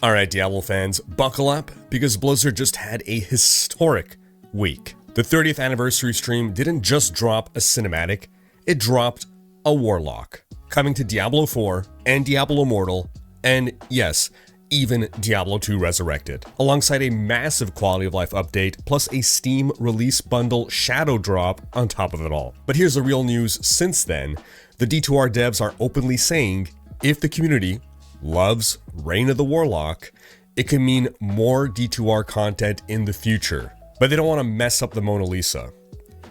Alright, Diablo fans, buckle up, because Blizzard just had a historic week. The 30th anniversary stream didn't just drop a cinematic, it dropped a Warlock, coming to Diablo 4 and Diablo Immortal, and yes, even Diablo 2 Resurrected, alongside a massive quality of life update, plus a Steam release bundle shadow drop on top of it all. But here's the real news since then. The D2R devs are openly saying, if the community loves Reign of the Warlock, it can mean more D2R content in the future. But they don't want to mess up the Mona Lisa.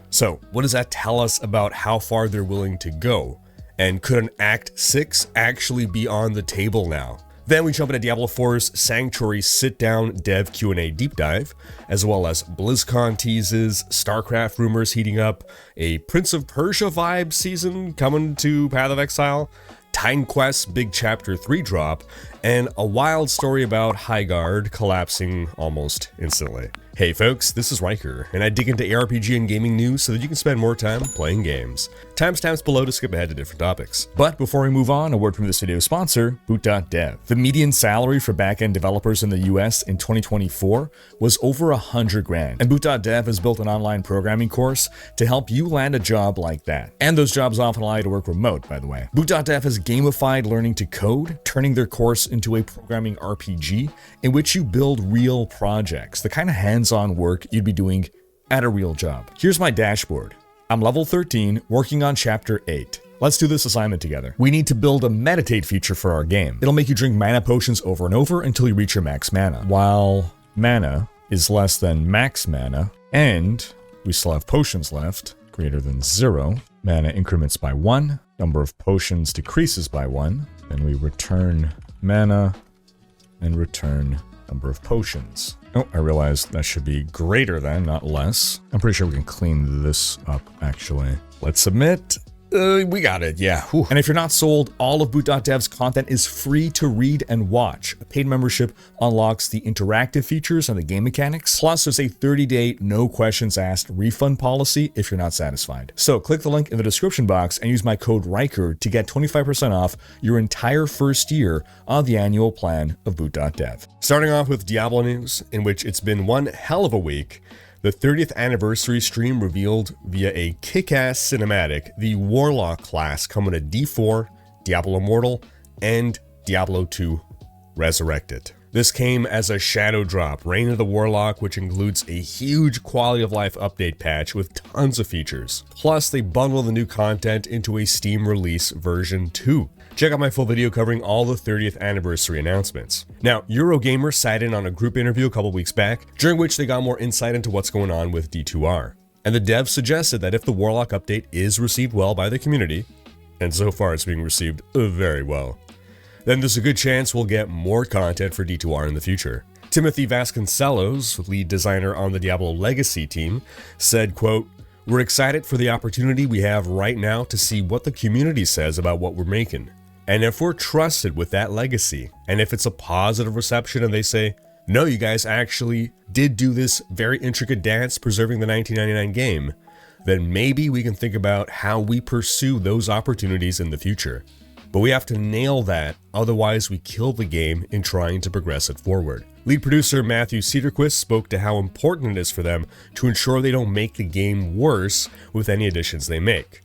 So, what does that tell us about how far they're willing to go? And could an Act 6 actually be on the table now? Then we jump into Diablo 4's Sanctuary Sitdown Dev Q&A deep dive, as well as Blizzcon teases, StarCraft rumors heating up, a Prince of Persia vibe season coming to Path of Exile, Titan Quest's big Chapter 3 drop, and a wild story about HighGuard collapsing almost instantly. Hey folks, this is Riker, and I dig into ARPG and gaming news so that you can spend more time playing games. Timestamps below to skip ahead to different topics. But before we move on, a word from this video's sponsor, Boot.dev. The median salary for backend developers in the US in 2024 was over 100 grand, and Boot.dev has built an online programming course to help you land a job like that. And those jobs often allow you to work remote, by the way. Boot.dev has gamified learning to code, turning their course into a programming RPG in which you build real projects, the kind of hands-on work you'd be doing at a real job. Here's my dashboard. I'm level 13, working on chapter 8. Let's do this assignment together. We need to build a meditate feature for our game. It'll make you drink mana potions over and over until you reach your max mana. While mana is less than max mana, and we still have potions left, greater than 0, mana increments by 1, number of potions decreases by 1, then we return mana and return number of potions. Oh, I realized that should be greater than, not less. I'm pretty sure we can clean this up, actually. Let's submit. We got it, yeah. Whew. And if you're not sold, all of Boot.dev's content is free to read and watch. A paid membership unlocks the interactive features and the game mechanics. Plus, there's a 30-day, no questions asked refund policy if you're not satisfied. So click the link in the description box and use my code Riker to get 25% off your entire first year on the annual plan of Boot.dev. Starting off with Diablo news, in which it's been one hell of a week. The 30th anniversary stream revealed via a kick-ass cinematic the Warlock class coming to D4, Diablo Immortal, and Diablo 2 Resurrected. This came as a shadow drop, Reign of the Warlock, which includes a huge quality of life update patch with tons of features. Plus, they bundle the new content into a Steam release version 2. Check out my full video covering all the 30th anniversary announcements. Now, Eurogamer sat in on a group interview a couple weeks back, during which they got more insight into what's going on with D2R. And the devs suggested that if the Warlock update is received well by the community, and so far it's being received very well, then there's a good chance we'll get more content for D2R in the future. Timothy Vasconcelos, lead designer on the Diablo Legacy team, said, quote, "We're excited for the opportunity we have right now to see what the community says about what we're making. And if we're trusted with that legacy, and if it's a positive reception and they say, no, you guys actually did do this very intricate dance preserving the 1999 game, then maybe we can think about how we pursue those opportunities in the future. But we have to nail that, otherwise we kill the game in trying to progress it forward." Lead producer Matthew Cedarquist spoke to how important it is for them to ensure they don't make the game worse with any additions they make.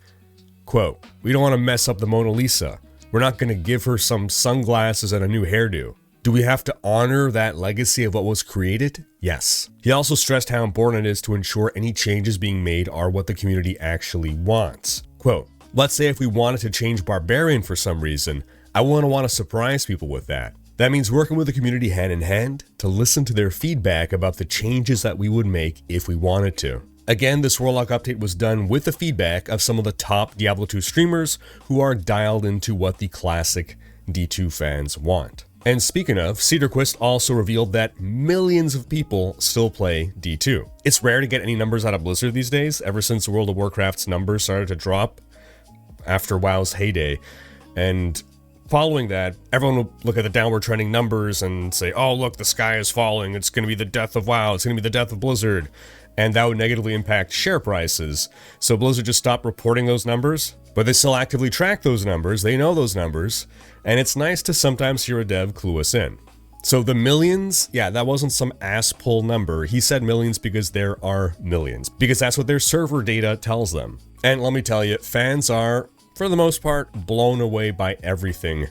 Quote, "We don't want to mess up the Mona Lisa. We're not going to give her some sunglasses and a new hairdo. Do we have to honor that legacy of what was created? Yes." He also stressed how important it is to ensure any changes being made are what the community actually wants. Quote, "Let's say if we wanted to change Barbarian for some reason, I wouldn't want to surprise people with that. That means working with the community hand in hand to listen to their feedback about the changes that we would make if we wanted to." Again, this Warlock update was done with the feedback of some of the top Diablo 2 streamers who are dialed into what the classic D2 fans want. And speaking of, Cedarquist also revealed that millions of people still play D2. It's rare to get any numbers out of Blizzard these days, ever since World of Warcraft's numbers started to drop after WoW's heyday. And following that, everyone will look at the downward trending numbers and say, oh look, the sky is falling, it's going to be the death of WoW, it's going to be the death of Blizzard. And that would negatively impact share prices. So Blizzard just stopped reporting those numbers, but they still actively track those numbers, they know those numbers, and it's nice to sometimes hear a dev clue us in. So the millions, yeah, that wasn't some ass pull number. He said millions because there are millions, because that's what their server data tells them. And let me tell you, fans are, for the most part, blown away by everything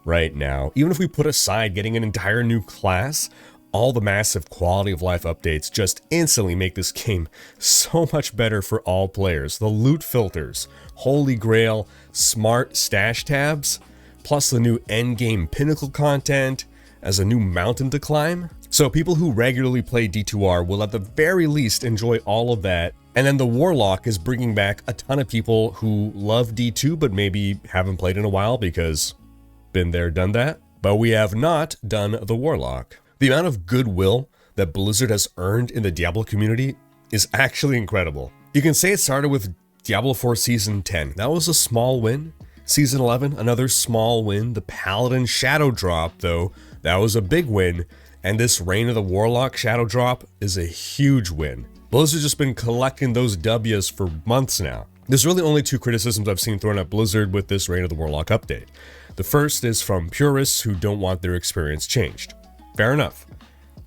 right now. Even if we put aside getting an entire new class, all the massive quality of life updates just instantly make this game so much better for all players. The loot filters, holy grail, smart stash tabs, plus the new endgame pinnacle content as a new mountain to climb. So people who regularly play D2R will at the very least enjoy all of that. And then the Warlock is bringing back a ton of people who love D2 but maybe haven't played in a while because been there, done that. But we have not done the Warlock. The amount of goodwill that Blizzard has earned in the Diablo community is actually incredible. You can say it started with Diablo 4 Season 10. That was a small win. Season 11, another small win. The Paladin Shadow Drop, though, that was a big win. And this Reign of the Warlock Shadow Drop is a huge win. Blizzard's just been collecting those W's for months now. There's really only two criticisms I've seen thrown at Blizzard with this Reign of the Warlock update. The first is from purists who don't want their experience changed. Fair enough.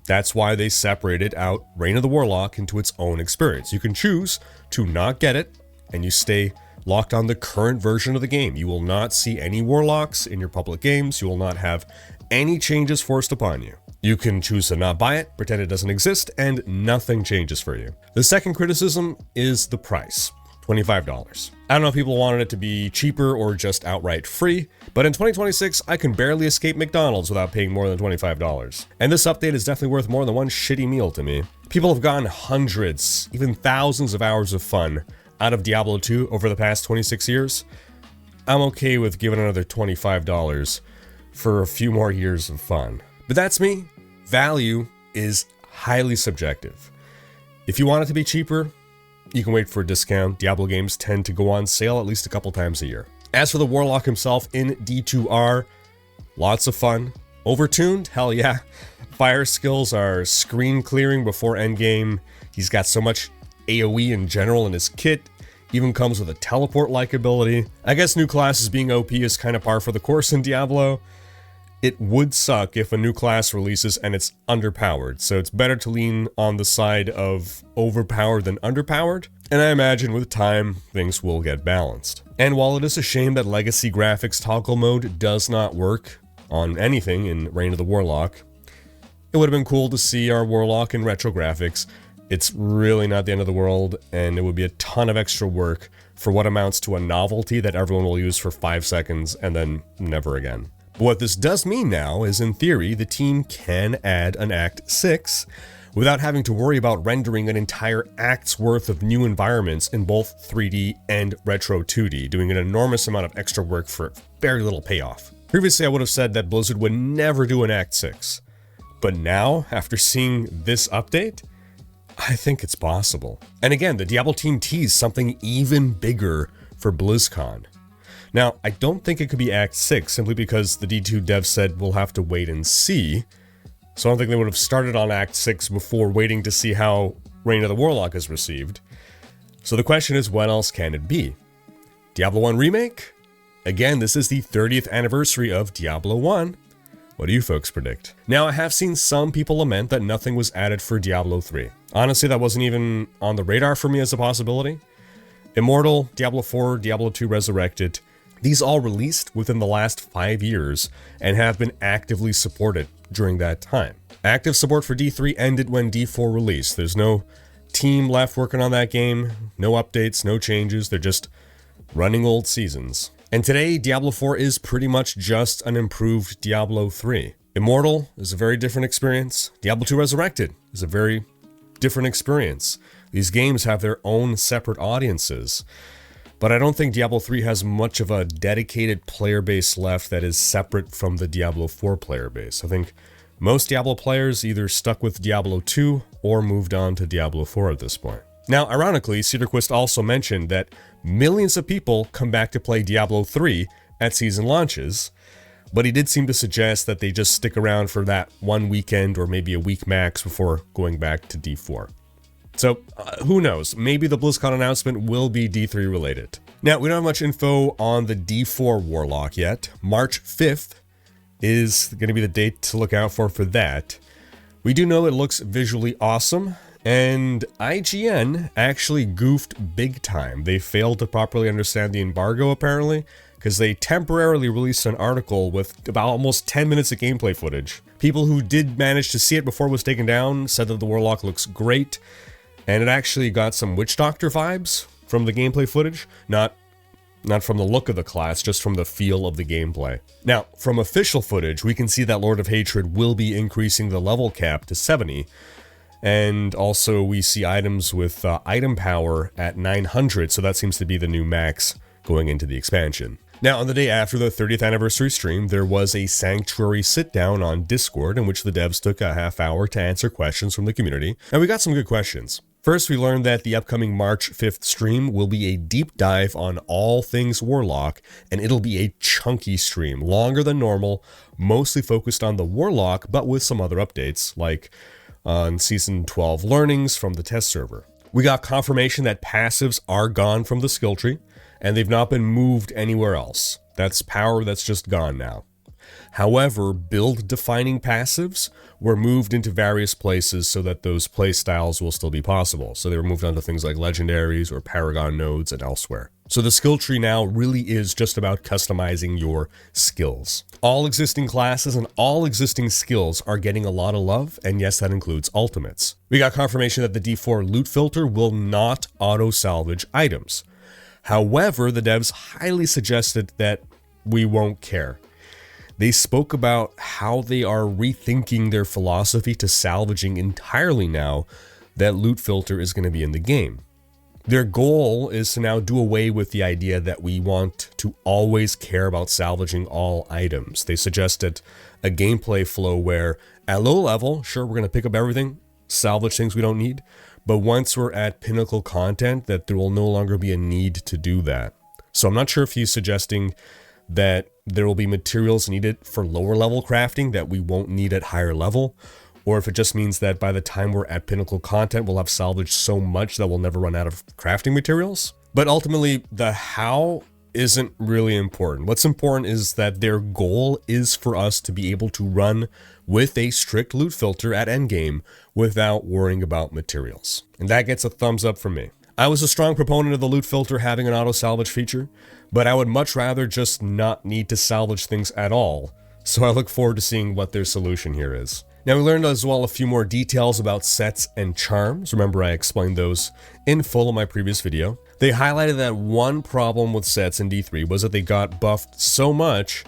That's why they separated out Reign of the Warlock into its own experience. You can choose to not get it, and you stay locked on the current version of the game. You will not see any Warlocks in your public games. You will not have any changes forced upon you. You can choose to not buy it, pretend it doesn't exist, and nothing changes for you. The second criticism is the price. $25. I don't know if people wanted it to be cheaper or just outright free, but in 2026, I can barely escape McDonald's without paying more than $25. And this update is definitely worth more than one shitty meal to me. People have gotten hundreds, even thousands of hours of fun out of Diablo 2 over the past 26 years. I'm okay with giving another $25 for a few more years of fun. But that's me. Value is highly subjective. If you want it to be cheaper, you can wait for a discount. Diablo games tend to go on sale at least a couple times a year. As for the Warlock himself in D2R, lots of fun. Overtuned? Hell yeah. Fire skills are screen clearing before endgame. He's got so much AoE in general in his kit. Even comes with a teleport-like ability. I guess new classes being OP is kind of par for the course in Diablo. It would suck if a new class releases and it's underpowered, so it's better to lean on the side of overpowered than underpowered, and I imagine with time, things will get balanced. And while it is a shame that Legacy Graphics toggle mode does not work on anything in Reign of the Warlock, it would have been cool to see our Warlock in retro graphics. It's really not the end of the world, and it would be a ton of extra work for what amounts to a novelty that everyone will use for 5 seconds and then never again. What this does mean now is, in theory, the team can add an Act 6 without having to worry about rendering an entire act's worth of new environments in both 3D and Retro 2D, doing an enormous amount of extra work for very little payoff. Previously, I would have said that Blizzard would never do an Act 6, but now, after seeing this update, I think it's possible. And again, the Diablo team teased something even bigger for Blizzcon. Now, I don't think it could be Act 6, simply because the D2 devs said we'll have to wait and see. So I don't think they would have started on Act 6 before waiting to see how Reign of the Warlock is received. So the question is, what else can it be? Diablo 1 Remake? Again, this is the 30th anniversary of Diablo 1. What do you folks predict? Now, I have seen some people lament that nothing was added for Diablo 3. Honestly, that wasn't even on the radar for me as a possibility. Immortal, Diablo 4, Diablo 2 Resurrected, these all released within the last 5 years and have been actively supported during that time. Active support for D3 ended when D4 released. There's no team left working on that game, no updates, no changes, they're just running old seasons. And today, Diablo 4 is pretty much just an improved Diablo 3. Immortal is a very different experience. Diablo 2 Resurrected is a very different experience. These games have their own separate audiences. But I don't think Diablo 3 has much of a dedicated player base left that is separate from the Diablo 4 player base. I think most Diablo players either stuck with Diablo 2 or moved on to Diablo 4 at this point. Now, ironically, Cedarquist also mentioned that millions of people come back to play Diablo 3 at season launches, but he did seem to suggest that they just stick around for that one weekend or maybe a week max before going back to D4. So, who knows? Maybe the BlizzCon announcement will be D3 related. Now, we don't have much info on the D4 Warlock yet. March 5th is going to be the date to look out for that. We do know it looks visually awesome, and IGN actually goofed big time. They failed to properly understand the embargo, apparently, because they temporarily released an article with about almost 10 minutes of gameplay footage. People who did manage to see it before it was taken down said that the Warlock looks great, and it actually got some Witch Doctor vibes from the gameplay footage, not from the look of the class, just from the feel of the gameplay. Now, from official footage, we can see that Lord of Hatred will be increasing the level cap to 70, and also we see items with item power at 900, so that seems to be the new max going into the expansion. Now, on the day after the 30th anniversary stream, there was a Sanctuary Sitdown on Discord in which the devs took a half hour to answer questions from the community, and we got some good questions. First, we learned that the upcoming March 5th stream will be a deep dive on all things Warlock, and it'll be a chunky stream, longer than normal, mostly focused on the Warlock, but with some other updates, like on Season 12 learnings from the test server. We got confirmation that passives are gone from the skill tree, and they've not been moved anywhere else. That's power that's just gone now. However, build-defining passives were moved into various places so that those playstyles will still be possible. So they were moved onto things like legendaries or paragon nodes and elsewhere. So the skill tree now really is just about customizing your skills. All existing classes and all existing skills are getting a lot of love, and yes, that includes ultimates. We got confirmation that the D4 loot filter will not auto-salvage items. However, the devs highly suggested that we won't care. They spoke about how they are rethinking their philosophy to salvaging entirely now that loot filter is going to be in the game. Their goal is to now do away with the idea that we want to always care about salvaging all items. They suggested a gameplay flow where at low level, sure, we're going to pick up everything, salvage things we don't need, but once we're at pinnacle content, that there will no longer be a need to do that. So I'm not sure if he's suggesting that there will be materials needed for lower level crafting that we won't need at higher level, or if it just means that by the time we're at pinnacle content, we'll have salvaged so much that we'll never run out of crafting materials. But ultimately, the how isn't really important. What's important is that their goal is for us to be able to run with a strict loot filter at endgame without worrying about materials. And that gets a thumbs up from me. I was a strong proponent of the loot filter having an auto salvage feature, but I would much rather just not need to salvage things at all. So I look forward to seeing what their solution here is. Now, we learned as well a few more details about sets and charms. Remember, I explained those in full in my previous video. They highlighted that one problem with sets in D3 was that they got buffed so much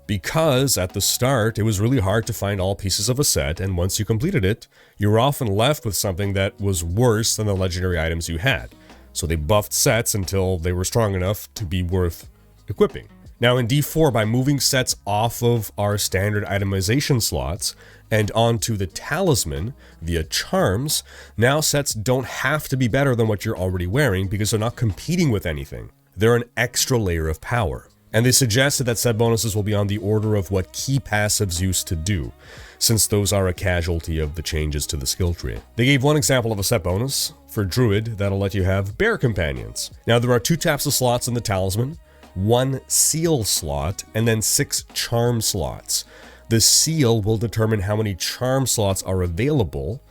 because at the start, it was really hard to find all pieces of a set, and once you completed it, you were often left with something that was worse than the legendary items you had. So they buffed sets until they were strong enough to be worth equipping. Now in D4, by moving sets off of our standard itemization slots and onto the talisman via charms, now sets don't have to be better than what you're already wearing because they're not competing with anything. They're an extra layer of power. And they suggested that set bonuses will be on the order of what key passives used to do, since those are a casualty of the changes to the skill tree. They gave one example of a set bonus for Druid that'll let you have bear companions. Now there are 2 taps of slots in the talisman, 1 seal slot, and then 6 charm slots. The seal will determine how many charm slots are available,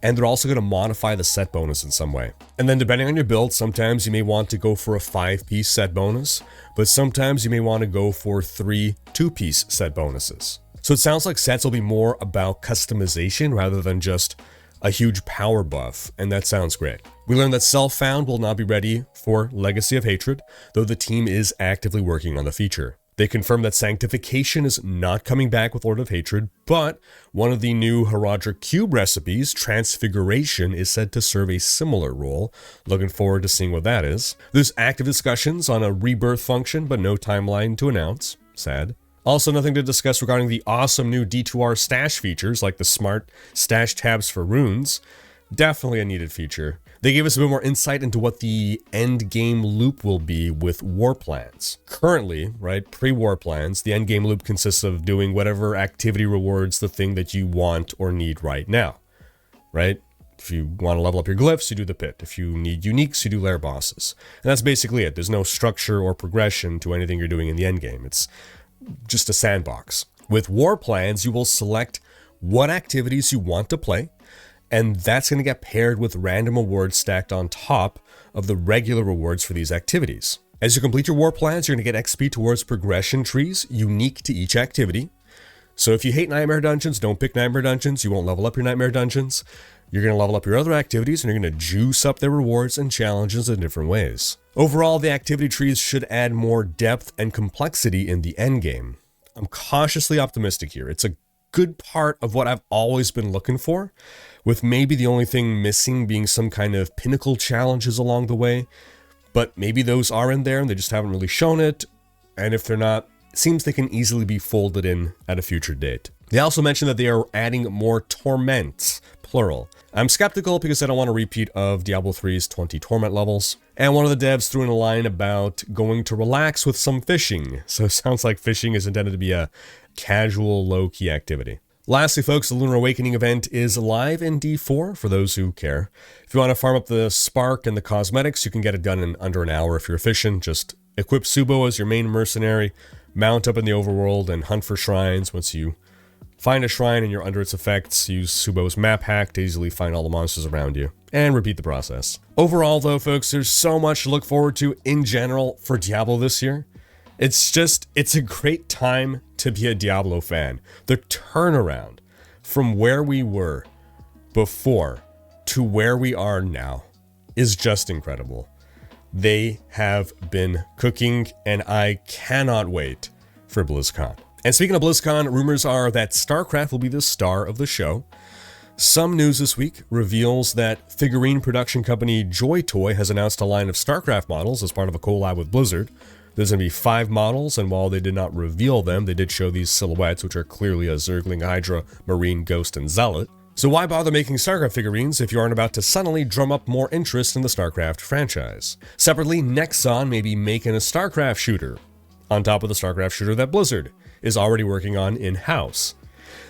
and they're also going to modify the set bonus in some way. And then depending on your build, sometimes you may want to go for a 5-piece set bonus, but sometimes you may want to go for 3 2-piece set bonuses. So it sounds like sets will be more about customization rather than just a huge power buff, and that sounds great. We learned that Self-Found will not be ready for Legacy of Hatred, though the team is actively working on the feature. They confirmed that Sanctification is not coming back with Lord of Hatred, but one of the new Herodric Cube recipes, Transfiguration, is said to serve a similar role. Looking forward to seeing what that is. There's active discussions on a rebirth function, but no timeline to announce. Sad. Also, nothing to discuss regarding the awesome new D2R stash features, like the smart stash tabs for runes. Definitely a needed feature. They gave us a bit more insight into what the end game loop will be with war plans. Currently, right, pre-war plans, the end game loop consists of doing whatever activity rewards the thing that you want or need right now, right? If you want to level up your glyphs, you do the pit. If you need uniques, you do lair bosses. And that's basically it. There's no structure or progression to anything you're doing in the end game. It's just a sandbox. With war plans, you will select what activities you want to play, and that's going to get paired with random awards stacked on top of the regular rewards for these activities. As you complete your war plans, you're going to get XP towards progression trees unique to each activity. So if you hate Nightmare Dungeons, don't pick Nightmare Dungeons. You won't level up your Nightmare Dungeons. You're going to level up your other activities, and you're going to juice up their rewards and challenges in different ways. Overall, the activity trees should add more depth and complexity in the endgame. I'm cautiously optimistic here. It's a good part of what I've always been looking for, with maybe the only thing missing being some kind of pinnacle challenges along the way. But maybe those are in there and they just haven't really shown it. And if they're not, it seems they can easily be folded in at a future date. They also mentioned that they are adding more torments, plural. I'm skeptical because I don't want a repeat of Diablo 3's 20 torment levels. And one of the devs threw in a line about going to relax with some fishing. So it sounds like fishing is intended to be a casual, low-key activity. Lastly, folks, the Lunar Awakening event is live in D4 for those who care. If you want to farm up the spark and the cosmetics, you can get it done in under an hour if you're efficient. Just equip Subo as your main mercenary, mount up in the overworld, and hunt for shrines. Once you find a shrine and you're under its effects, use Subo's map hack to easily find all the monsters around you, and repeat the process. Overall, though, folks, there's so much to look forward to in general for Diablo this year. It's a great time to be a Diablo fan. The turnaround from where we were before to where we are now is just incredible. They have been cooking, and I cannot wait for Blizzcon. And speaking of Blizzcon, rumors are that StarCraft will be the star of the show. Some news this week reveals that figurine production company Joy Toy has announced a line of StarCraft models as part of a collab with Blizzard. There's going to be 5 models, and while they did not reveal them, they did show these silhouettes, which are clearly a Zergling, Hydra, Marine, Ghost, and Zealot. So why bother making StarCraft figurines if you aren't about to suddenly drum up more interest in the StarCraft franchise? Separately, Nexon may be making a StarCraft shooter, on top of the StarCraft shooter that Blizzard is already working on in-house.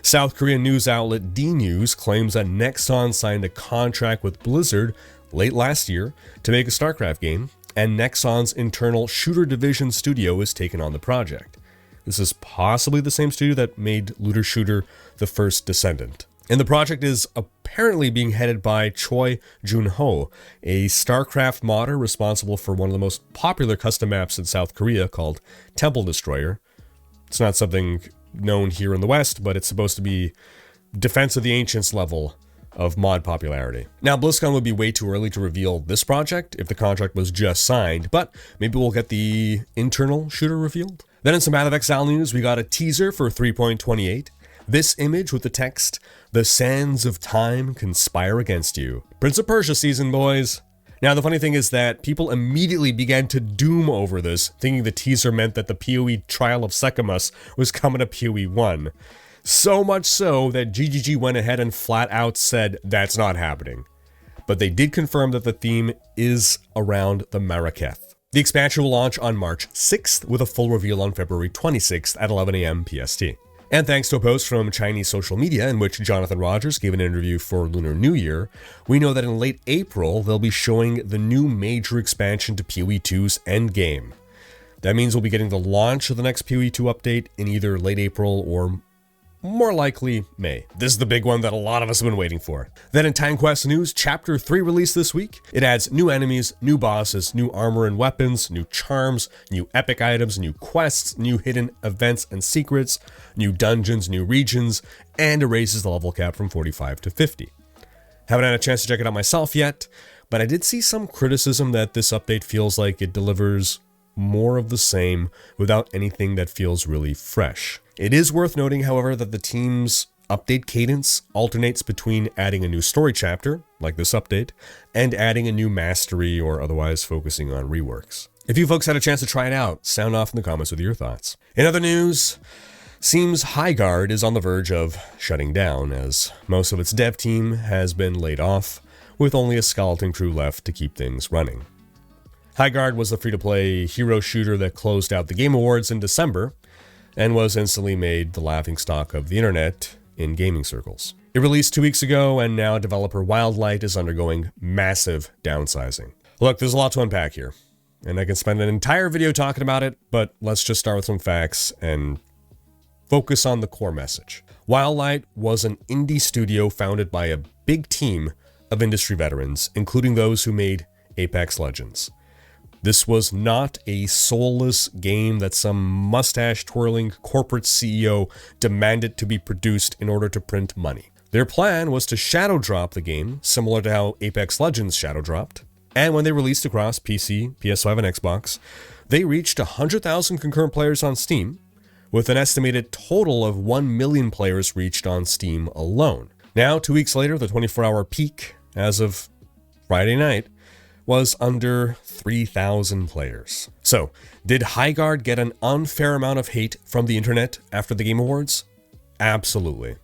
South Korean news outlet D-News claims that Nexon signed a contract with Blizzard late last year to make a StarCraft game, and Nexon's internal shooter division studio is taking on the project. This is possibly the same studio that made looter shooter The First Descendant. And the project is apparently being headed by Choi Jun-ho, a StarCraft modder responsible for one of the most popular custom maps in South Korea called Temple Destroyer. It's not something known here in the West, but it's supposed to be Defense of the Ancients level of mod popularity. Now, BlizzCon would be way too early to reveal this project if the contract was just signed, but maybe we'll get the internal shooter revealed. Then in some Path of Exile news, we got a teaser for 3.28. This image with the text, "The sands of time conspire against you." Prince of Persia season, boys. Now, the funny thing is that people immediately began to doom over this, thinking the teaser meant that the PoE Trial of Secamus was coming to PoE 1. So much so that GGG went ahead and flat out said that's not happening. But they did confirm that the theme is around the Maraketh. The expansion will launch on March 6th with a full reveal on February 26th at 11 a.m. PST. And thanks to a post from Chinese social media in which Jonathan Rogers gave an interview for Lunar New Year, we know that in late April they'll be showing the new major expansion to PoE 2's endgame. That means we'll be getting the launch of the next PoE 2 update in either late April or more likely May. This is the big one that a lot of us have been waiting for. Then in Time Quest news, Chapter 3 released this week. It adds new enemies, new bosses, new armor and weapons, new charms, new epic items, new quests, new hidden events and secrets, new dungeons, new regions, and it raises the level cap from 45 to 50. Haven't had a chance to check it out myself yet, but I did see some criticism that this update feels like it delivers more of the same without anything that feels really fresh. It is worth noting, however, that the team's update cadence alternates between adding a new story chapter, like this update, and adding a new mastery or otherwise focusing on reworks. If you folks had a chance to try it out, sound off in the comments with your thoughts. In other news, seems HighGuard is on the verge of shutting down as most of its dev team has been laid off, with only a skeleton crew left to keep things running. HighGuard was the free-to-play hero shooter that closed out the Game Awards in December and was instantly made the laughingstock of the internet in gaming circles. It released 2 weeks ago, and now developer Wildlight is undergoing massive downsizing. Look, there's a lot to unpack here, and I can spend an entire video talking about it, but let's just start with some facts and Focus on the core message. Wildlight was an indie studio founded by a big team of industry veterans, including those who made Apex Legends. This was not a soulless game that some mustache-twirling corporate CEO demanded to be produced in order to print money. Their plan was to shadow drop the game, similar to how Apex Legends shadow dropped. And when they released across PC, PS5, and Xbox, they reached 100,000 concurrent players on Steam, with an estimated total of 1 million players reached on Steam alone. Now, 2 weeks later, the 24-hour peak, as of Friday night, was under 3,000 players. So, did HighGuard get an unfair amount of hate from the internet after the Game Awards? Absolutely.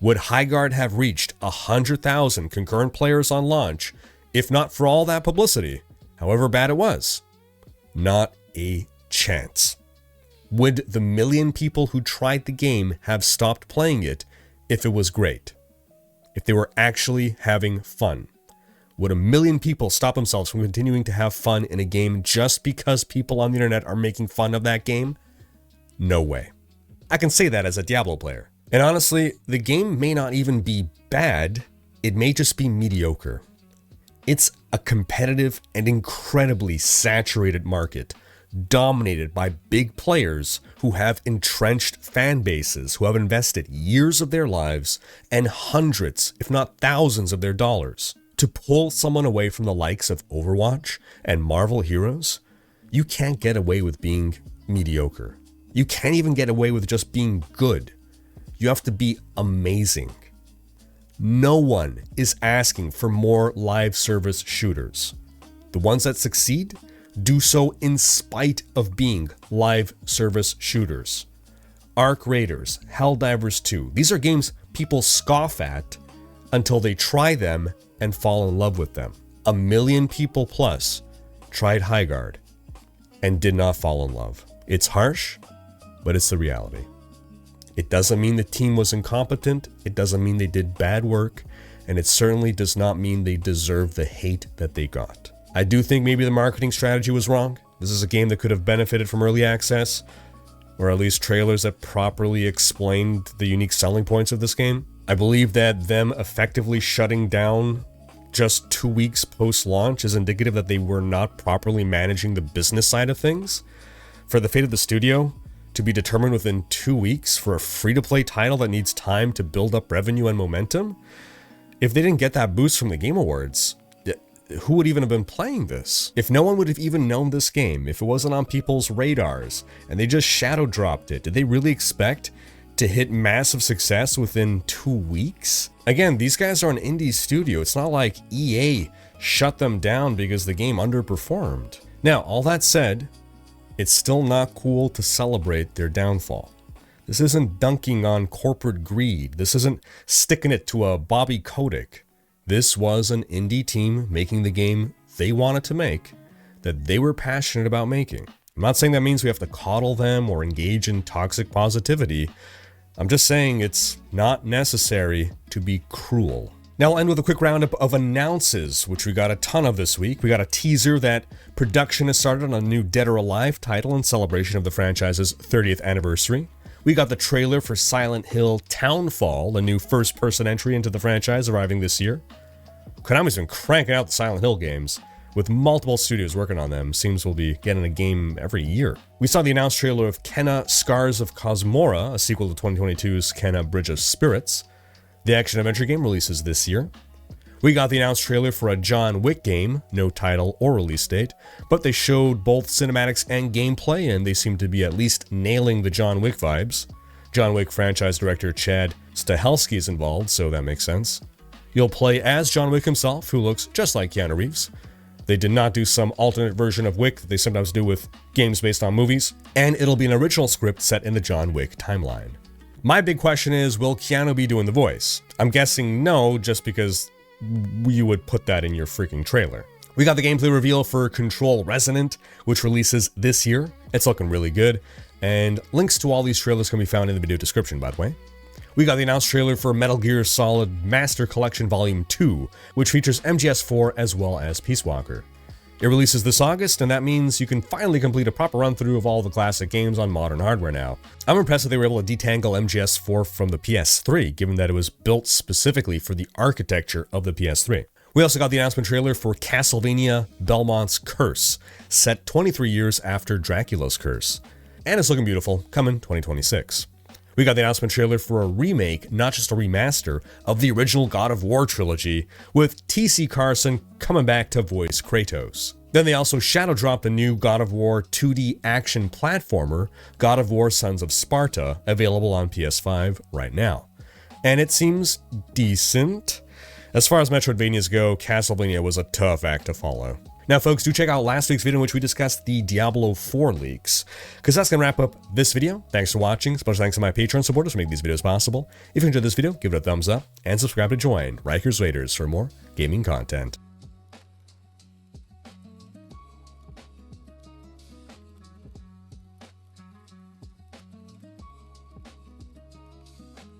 Would HighGuard have reached 100,000 concurrent players on launch if not for all that publicity, however bad it was? Not a chance. Would the million people who tried the game have stopped playing it if it was great? If they were actually having fun? Would a million people stop themselves from continuing to have fun in a game just because people on the internet are making fun of that game? No way. I can say that as a Diablo player. And honestly, the game may not even be bad, it may just be mediocre. It's a competitive and incredibly saturated market, dominated by big players who have entrenched fan bases, who have invested years of their lives and hundreds, if not thousands of their dollars. To pull someone away from the likes of Overwatch and Marvel Heroes, you can't get away with being mediocre. You can't even get away with just being good. You have to be amazing. No one is asking for more live service shooters. The ones that succeed do so in spite of being live service shooters. Arc Raiders, Helldivers 2, these are games people scoff at until they try them and fall in love with them. 1 million people plus tried HighGuard and did not fall in love. It's harsh, but it's the reality. It doesn't mean the team was incompetent, it doesn't mean they did bad work, and it certainly does not mean they deserve the hate that they got. I do think maybe the marketing strategy was wrong. This is a game that could have benefited from early access, or at least trailers that properly explained the unique selling points of this game. I believe that them effectively shutting down just 2 weeks post-launch is indicative that they were not properly managing the business side of things. For the fate of the studio to be determined within 2 weeks for a free-to-play title that needs time to build up revenue and momentum, if they didn't get that boost from the Game Awards, who would even have been playing this? If no one would have even known this game, if it wasn't on people's radars, and they just shadow dropped it, did they really expect to hit massive success within 2 weeks? Again, these guys are an indie studio. It's not like EA shut them down because the game underperformed. Now, all that said, it's still not cool to celebrate their downfall. This isn't dunking on corporate greed. This isn't sticking it to a Bobby Kotick. This was an indie team making the game they wanted to make, that they were passionate about making. I'm not saying that means we have to coddle them or engage in toxic positivity. I'm just saying it's not necessary to be cruel. Now I'll end with a quick roundup of announces, which we got a ton of this week. We got a teaser that production has started on a new Dead or Alive title in celebration of the franchise's 30th anniversary. We got the trailer for Silent Hill Townfall, a new first-person entry into the franchise arriving this year. Konami's been cranking out the Silent Hill games, with multiple studios working on them. Seems we'll be getting a game every year. We saw the announced trailer of Kena Scars of Cosmora, a sequel to 2022's Kena Bridge of Spirits. The action-adventure game releases this year. We got the announced trailer for a John Wick game, no title or release date, but they showed both cinematics and gameplay, and they seem to be at least nailing the John Wick vibes. John Wick franchise director Chad Stahelski is involved, so that makes sense. You'll play as John Wick himself, who looks just like Keanu Reeves. They did not do some alternate version of Wick that they sometimes do with games based on movies, and it'll be an original script set in the John Wick timeline. My big question is, will Keanu be doing the voice? I'm guessing no, just because you would put that in your freaking trailer. We got the gameplay reveal for Control Resonant, which releases this year. It's looking really good, and links to all these trailers can be found in the video description, by the way. We got the announced trailer for Metal Gear Solid Master Collection Volume 2, which features MGS4 as well as Peace Walker. It releases this August, and that means you can finally complete a proper run-through of all the classic games on modern hardware now. I'm impressed that they were able to detangle MGS4 from the PS3, given that it was built specifically for the architecture of the PS3. We also got the announcement trailer for Castlevania Belmont's Curse, set 23 years after Dracula's Curse. And it's looking beautiful, coming 2026. We got the announcement trailer for a remake, not just a remaster, of the original God of War trilogy, with T.C. Carson coming back to voice Kratos. Then they also shadow dropped the new God of War 2D action platformer, God of War Sons of Sparta, available on PS5 right now. And it seems decent. As far as Metroidvanias go, Castlevania was a tough act to follow. Now folks, do check out last week's video in which we discussed the Diablo 4 leaks, because that's going to wrap up this video. Thanks for watching. Special thanks to my Patreon supporters for making these videos possible. If you enjoyed this video, give it a thumbs up, and subscribe to join Riker's Raiders for more gaming content.